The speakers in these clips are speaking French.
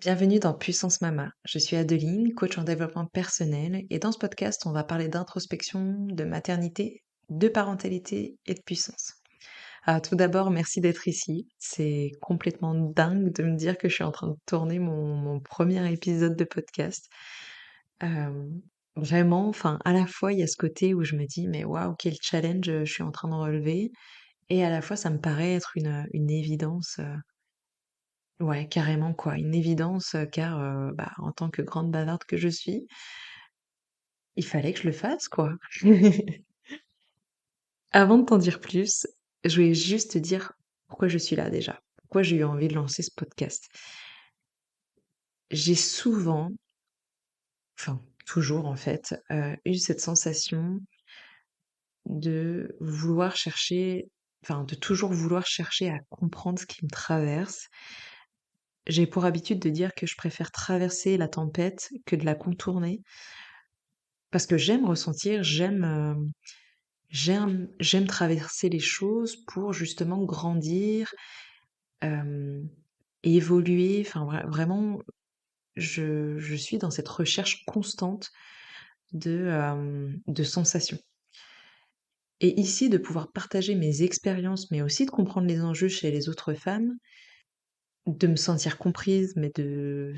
Bienvenue dans Puissance Mama. Je suis Adeline, coach en développement personnel, et dans ce podcast, on va parler d'introspection, de maternité, de parentalité et de puissance. Alors, tout d'abord, merci d'être ici. C'est complètement dingue de me dire que je suis en train de tourner mon premier épisode de podcast. Euh, Vraiment, enfin, à la fois, il y a ce côté où je me dis, mais waouh, quel challenge je suis en train de relever, et à la fois, ça me paraît être une évidence. Ouais, carrément quoi, une évidence, car, bah, en tant que grande bavarde que je suis, il fallait que je le fasse quoi. Avant de t'en dire plus, je voulais juste te dire pourquoi je suis là déjà. Pourquoi j'ai eu envie de lancer ce podcast. J'ai souvent, enfin toujours en fait, eu cette sensation de vouloir chercher, enfin de toujours vouloir chercher à comprendre ce qui me traverse. J'ai pour habitude de dire que je préfère traverser la tempête que de la contourner. Parce que j'aime ressentir, j'aime traverser les choses pour justement grandir, hem, évoluer, enfin vraiment je suis dans cette recherche constante de sensations. Et ici, de pouvoir partager mes expériences, mais aussi de comprendre les enjeux chez les autres femmes, de me sentir comprise, mais de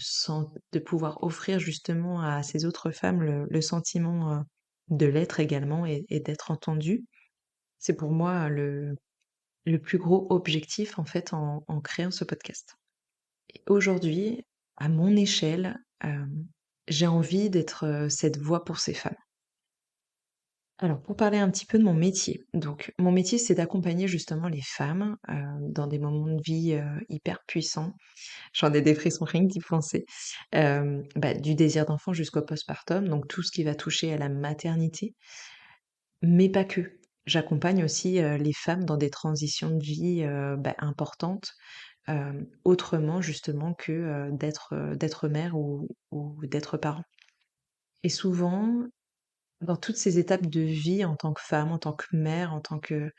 pouvoir offrir justement à ces autres femmes le sentiment, de l'être également et d'être entendue. C'est pour moi le plus gros objectif en fait en créant ce podcast. Et aujourd'hui, à mon échelle, j'ai envie d'être, cette voix pour ces femmes. Alors pour parler un petit peu de mon métier, donc mon métier c'est d'accompagner justement les femmes, dans des moments de vie, hyper puissants. J'en ai des frissons rien que d'y penser. Bah, du désir d'enfant jusqu'au postpartum, donc tout ce qui va toucher à la maternité. Mais pas que. J'accompagne aussi, les femmes dans des transitions de vie, bah, importantes, autrement justement que, d'être mère ou d'être parent. Et souvent, dans toutes ces étapes de vie en tant que femme, en tant que mère, en tant que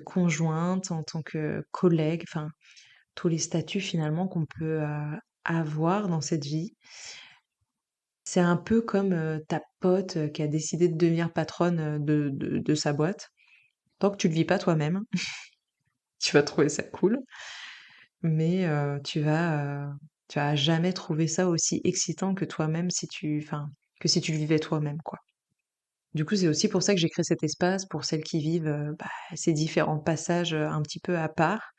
conjointe, en tant que collègue, enfin tous les statuts finalement qu'on peut, avoir dans cette vie, c'est un peu comme, ta pote, qui a décidé de devenir patronne, de sa boîte. Tant que tu le vis pas toi-même, tu vas trouver ça cool, mais tu vas jamais trouver ça aussi excitant que toi-même que si tu le vivais toi-même, quoi. Du coup, c'est aussi pour ça que j'ai créé cet espace pour celles qui vivent, bah, ces différents passages, un petit peu à part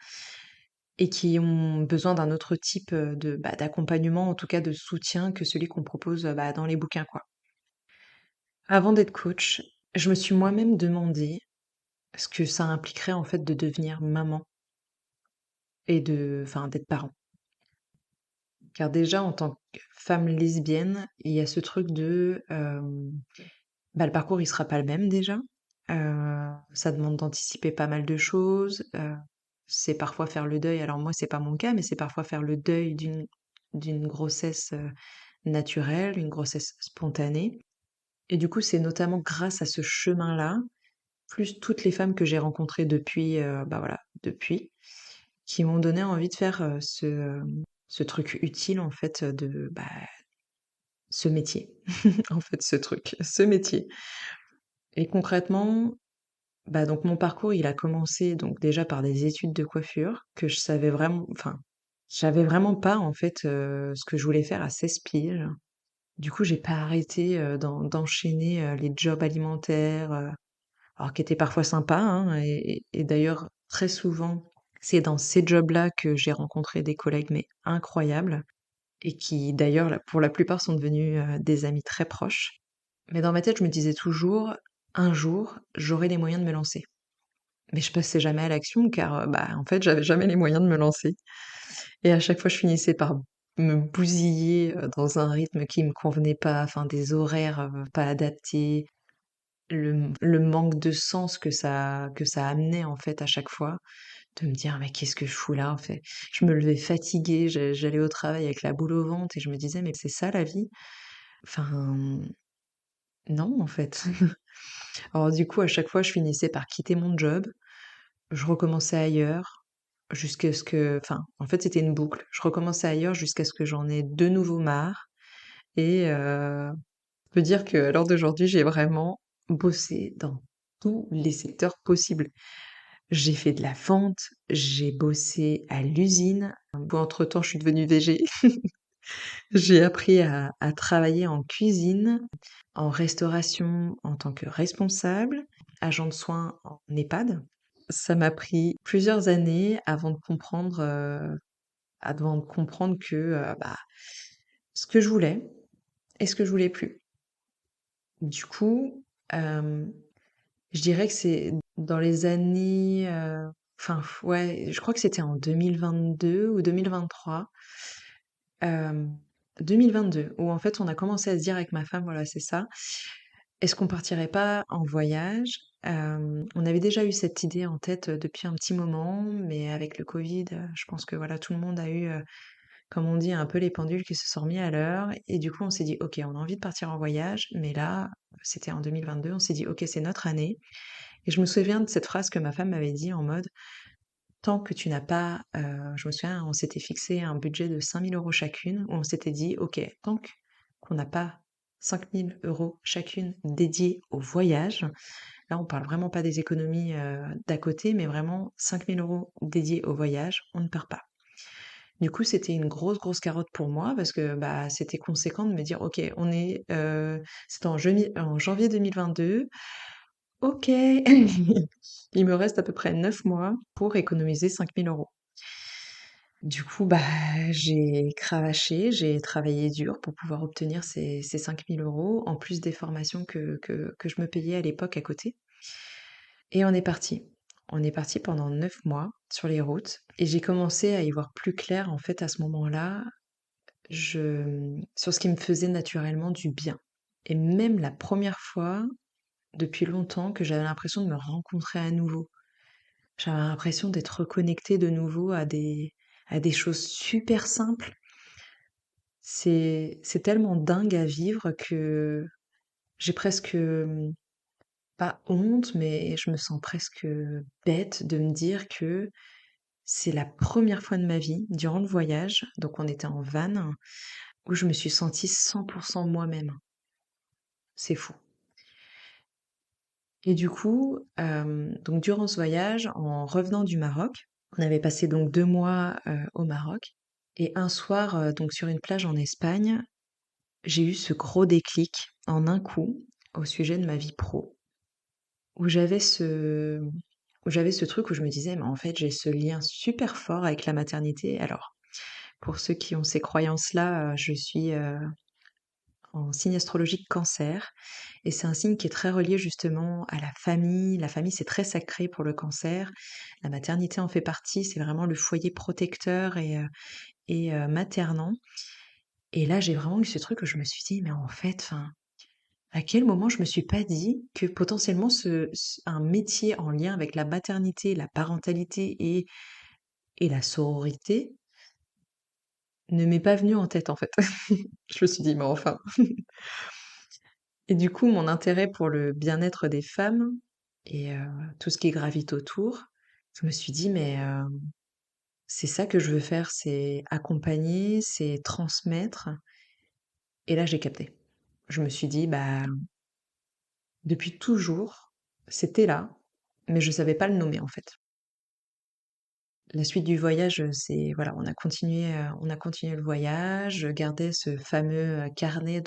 et qui ont besoin d'un autre type, d'accompagnement, en tout cas de soutien que celui qu'on propose, bah, dans les bouquins, quoi. Avant d'être coach, je me suis moi-même demandé ce que ça impliquerait, en fait, de devenir maman et d'être parent. Car déjà, en tant que femme lesbienne, il y a ce truc bah, le parcours, il sera pas le même déjà. Ça demande d'anticiper pas mal de choses. C'est parfois faire le deuil. Alors moi, c'est pas mon cas, mais c'est parfois faire le deuil d'une grossesse naturelle, une grossesse spontanée. Et du coup, c'est notamment grâce à ce chemin-là, plus toutes les femmes que j'ai rencontrées depuis, bah voilà, depuis, qui m'ont donné envie de faire ce truc utile en fait de bah, ce métier, en fait, ce métier. Et concrètement, bah donc mon parcours, il a commencé donc déjà par des études de coiffure que je savais vraiment, enfin, je savais vraiment pas en fait ce que je voulais faire à 16 piges. Du coup, j'ai pas arrêté d'enchaîner les jobs alimentaires, alors qui étaient parfois sympas, hein, et d'ailleurs très souvent, c'est dans ces jobs-là que j'ai rencontré des collègues mais incroyables et qui d'ailleurs pour la plupart sont devenus des amis très proches. Mais dans ma tête, je me disais toujours, un jour, j'aurai les moyens de me lancer. Mais je passais jamais à l'action car, bah, en fait, j'avais jamais les moyens de me lancer et à chaque fois, je finissais par me bousiller, dans un rythme qui me convenait pas, enfin des horaires, pas adaptés, le manque de sens que ça amenait, en fait, à chaque fois, de me dire: «Mais qu'est-ce que je fous là, en fait?» Je me levais fatiguée, j'allais au travail avec la boule au ventre et je me disais: «Mais c'est ça la vie?» Enfin, non, en fait. Alors du coup, à chaque fois, je finissais par quitter mon job, je recommençais ailleurs. jusqu'à ce que enfin, en fait, c'était une boucle. Je recommençais ailleurs jusqu'à ce que j'en ai de nouveau marre et je peux dire qu'à l'heure d'aujourd'hui, j'ai vraiment bossé dans tous les secteurs possibles. J'ai fait de la vente, j'ai bossé à l'usine. Bon, entre-temps, je suis devenue végé. J'ai appris à travailler en cuisine, en restauration en tant que responsable, agent de soins en EHPAD. Ça m'a pris plusieurs années avant de comprendre que bah, ce que je voulais et ce que je voulais plus. Du coup, euh, je dirais que c'est dans les années, enfin ouais, je crois que c'était en 2022 ou 2023. 2022, où en fait on a commencé à se dire avec ma femme, voilà, c'est ça. Est-ce qu'on partirait pas en voyage? On avait déjà eu cette idée en tête depuis un petit moment, mais avec le Covid, je pense que voilà, tout le monde a eu, comme on dit, un peu les pendules qui se sont remis à l'heure. Et du coup, on s'est dit, ok, on a envie de partir en voyage, mais là, c'était en 2022, on s'est dit, ok, c'est notre année. Et je me souviens de cette phrase que ma femme m'avait dit en mode, tant que tu n'as pas, je me souviens, on s'était fixé un budget de 5 000 € chacune, où on s'était dit, ok, tant qu'on n'a pas 5 000 € chacune dédiés au voyage, là on parle vraiment pas des économies d'à côté, mais vraiment 5 000 € dédiés au voyage, on ne part pas. Du coup, c'était une grosse carotte pour moi parce que bah, c'était conséquent de me dire, ok, c'était en janvier 2022, ok, il me reste à peu près 9 mois pour économiser 5 000 €. Du coup, bah, j'ai cravaché, j'ai travaillé dur pour pouvoir obtenir ces 5 000 €, en plus des formations que je me payais à l'époque à côté. Et on est parti. On est parti pendant 9 mois sur les routes et j'ai commencé à y voir plus clair en fait à ce moment-là, sur ce qui me faisait naturellement du bien. Et même la première fois depuis longtemps que j'avais l'impression de me rencontrer à nouveau. J'avais l'impression d'être reconnectée de nouveau à des choses super simples. C'est tellement dingue à vivre que j'ai presque, pas honte, mais je me sens presque bête de me dire que c'est la première fois de ma vie, durant le voyage, donc on était en van, où je me suis sentie 100% moi-même. C'est fou. Et du coup, donc durant ce voyage, en revenant du Maroc, on avait passé donc 2 mois, au Maroc et un soir, donc sur une plage en Espagne, j'ai eu ce gros déclic en un coup au sujet de ma vie pro, où j'avais ce truc où je me disais: «Mais en fait, j'ai ce lien super fort avec la maternité». Alors, pour ceux qui ont ces croyances-là, je suis, en signe astrologique Cancer et c'est un signe qui est très relié justement à la famille. La famille, c'est très sacré pour le Cancer. La maternité en fait partie, c'est vraiment le foyer protecteur et maternant. Et là, j'ai vraiment eu ce truc où je me suis dit: «Mais en fait, enfin, à quel moment je me suis pas dit que potentiellement un métier en lien avec la maternité, la parentalité et la sororité ne m'est pas venu en tête, en fait?» Je me suis dit: «Mais enfin». Et du coup, mon intérêt pour le bien-être des femmes et tout ce qui gravite autour, je me suis dit: «Mais c'est ça que je veux faire, c'est accompagner, c'est transmettre». Et là, j'ai capté. Je me suis dit: «Bah, depuis toujours, c'était là, mais je savais pas le nommer, en fait». La suite du voyage, c'est voilà, on a continué le voyage, je gardais ce fameux, carnet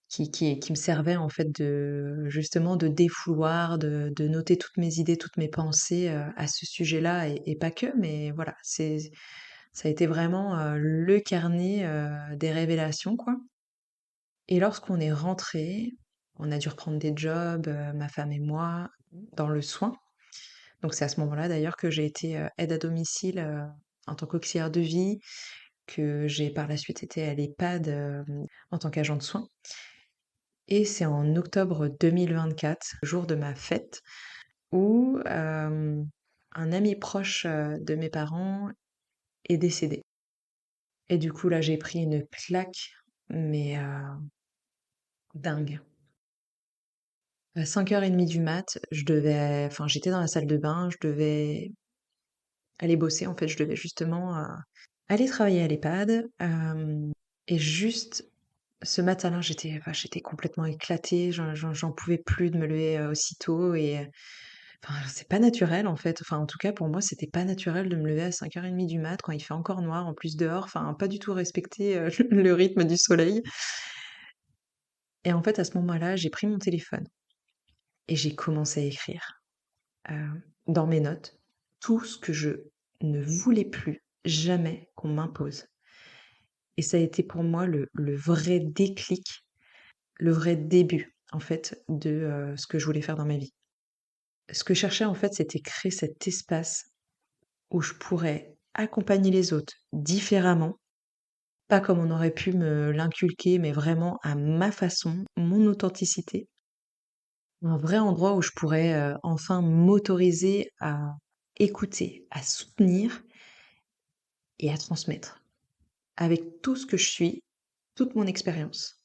qui me servait en fait de justement de défouloir, de noter toutes mes idées, toutes mes pensées, à ce sujet-là et pas que, mais voilà, ça a été vraiment, le carnet, des révélations, quoi. Et lorsqu'on est rentrés, on a dû reprendre des jobs, ma femme et moi, dans le soin. Donc c'est à ce moment-là d'ailleurs que j'ai été, aide à domicile, en tant qu'auxiliaire de vie, que j'ai par la suite été à l'EHPAD, en tant qu'agent de soins. Et c'est en octobre 2024, jour de ma fête, où un ami proche de mes parents est décédé. Et du coup, là, j'ai pris une claque, mais dingue. À 5h30 du mat, enfin, j'étais dans la salle de bain, je devais aller bosser. En fait, je devais justement, aller travailler à l'EHPAD, et juste ce matin-là, j'étais complètement éclatée, j'en pouvais plus de me lever, aussitôt et enfin, c'est pas naturel, en fait. Enfin, en tout cas, pour moi, c'était pas naturel de me lever à 5h30 du mat quand il fait encore noir, en plus dehors, enfin, pas du tout respecter, le rythme du soleil et en fait, à ce moment-là, j'ai pris mon téléphone et j'ai commencé à écrire, dans mes notes, tout ce que je ne voulais plus jamais qu'on m'impose et ça a été pour moi le vrai déclic, le vrai début, en fait, de, ce que je voulais faire dans ma vie. Ce que je cherchais, en fait, c'était créer cet espace où je pourrais accompagner les autres différemment, pas comme on aurait pu me l'inculquer, mais vraiment à ma façon, mon authenticité. Un vrai endroit où je pourrais, enfin m'autoriser à écouter, à soutenir et à transmettre avec tout ce que je suis, toute mon expérience.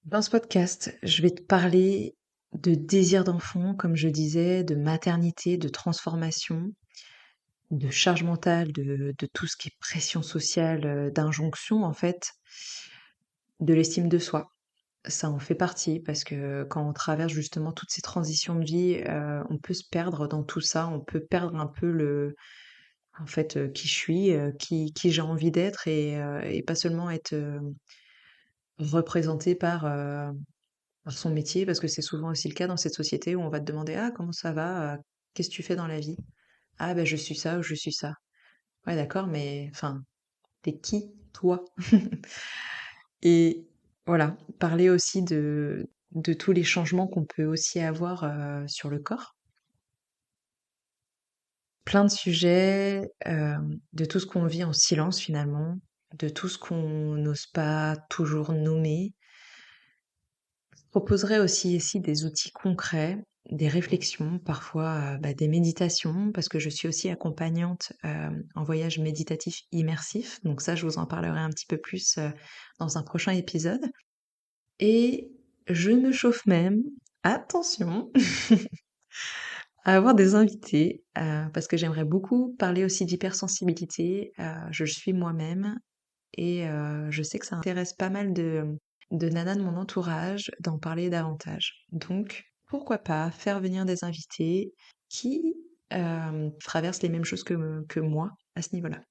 Dans ce podcast, je vais te parler de désir d'enfant, comme je disais, de maternité, de transformation, de charge mentale, de tout ce qui est pression sociale, d'injonction en fait, de l'estime de soi. Ça en fait partie parce que quand on traverse justement toutes ces transitions de vie, on peut se perdre dans tout ça, on peut perdre un peu en fait, qui je suis, qui j'ai envie d'être et pas seulement être, représenté par son métier parce que c'est souvent aussi le cas dans cette société où on va te demander: «Ah comment ça va? Qu'est-ce que tu fais dans la vie?» «Ah ben je suis ça ou je suis ça». Ouais d'accord mais enfin t'es qui toi? Et voilà, parler aussi de tous les changements qu'on peut aussi avoir, sur le corps. Plein de sujets, de tout ce qu'on vit en silence finalement, de tout ce qu'on n'ose pas toujours nommer. Je proposerai aussi ici des outils concrets, des réflexions, parfois, des méditations, parce que je suis aussi accompagnante, en voyage méditatif immersif, donc ça je vous en parlerai un petit peu plus, dans un prochain épisode. Et je me chauffe même, attention, à avoir des invités, parce que j'aimerais beaucoup parler aussi d'hypersensibilité. Je le suis moi-même et je sais que ça intéresse pas mal de nanas de mon entourage d'en parler davantage. Donc, pourquoi pas faire venir des invités qui, traversent les mêmes choses que moi à ce niveau-là.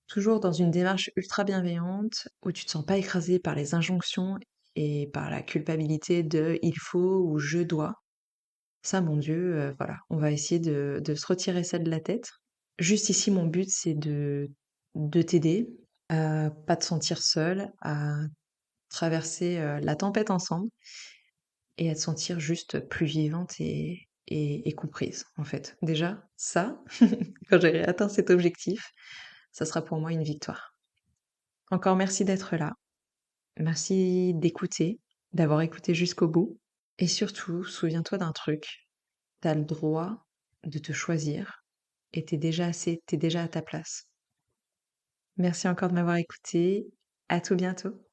Toujours dans une démarche ultra bienveillante où tu te sens pas écrasé par les injonctions et par la culpabilité de «il faut» ou «je dois». Ça, mon Dieu, voilà, on va essayer de se retirer ça de la tête. Juste ici, mon but, c'est de t'aider à pas te sentir seule, à traverser, la tempête ensemble et à te sentir juste plus vivante et comprise, en fait. Déjà, ça, quand j'aurai atteint cet objectif, ça sera pour moi une victoire. Encore merci d'être là. Merci d'écouter, d'avoir écouté jusqu'au bout. Et surtout, souviens-toi d'un truc. T'as le droit de te choisir et t'es déjà à ta place. Merci encore de m'avoir écouté. À tout bientôt.